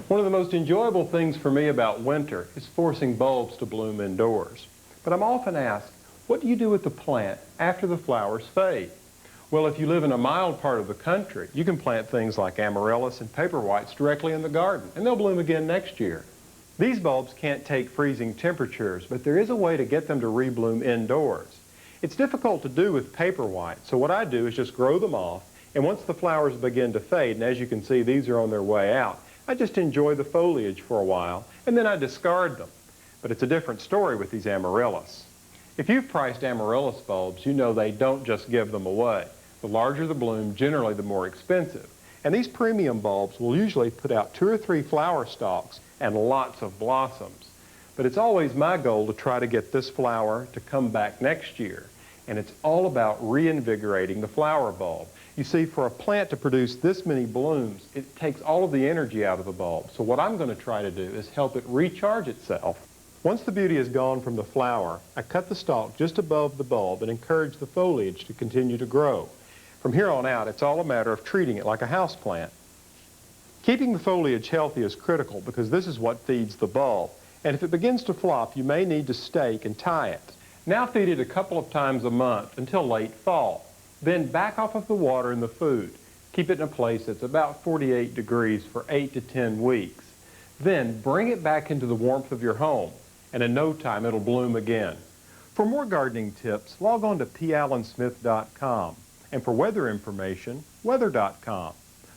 One of the most enjoyable things for me about winter is forcing bulbs to bloom indoors. But I'm often asked, what do you do with the plant after the flowers fade? Well, if you live in a mild part of the country, you can plant things like amaryllis and paper whites directly in the garden, and they'll bloom again next year. These bulbs can't take freezing temperatures, but there is a way to get them to rebloom indoors. It's difficult to do with paper white, so what I do is just grow them off, and once the flowers begin to fade, and as you can see, these are on their way out, I just enjoy the foliage for a while, and then I discard them. But it's a different story with these amaryllis. If you've priced amaryllis bulbs, you know they don't just give them away. The larger the bloom, generally the more expensive. And these premium bulbs will usually put out 2 or 3 flower stalks and lots of blossoms. But it's always my goal to try to get this flower to come back next year. And it's all about reinvigorating the flower bulb. You see, for a plant to produce this many blooms, it takes all of the energy out of the bulb. So what I'm going to try to do is help it recharge itself. Once the beauty is gone from the flower, I cut the stalk just above the bulb and encourage the foliage to continue to grow. From here on out, it's all a matter of treating it like a house plant. Keeping the foliage healthy is critical because this is what feeds the bulb. And if it begins to flop, you may need to stake and tie it. Now feed it a couple of times a month until late fall. Then back off of the water and the food. Keep it in a place that's about 48 degrees for 8 to 10 weeks. Then bring it back into the warmth of your home, and in no time it'll bloom again. For more gardening tips, log on to pallensmith.com, and for weather information, weather.com.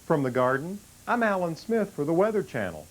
From the garden, I'm Alan Smith for the Weather Channel.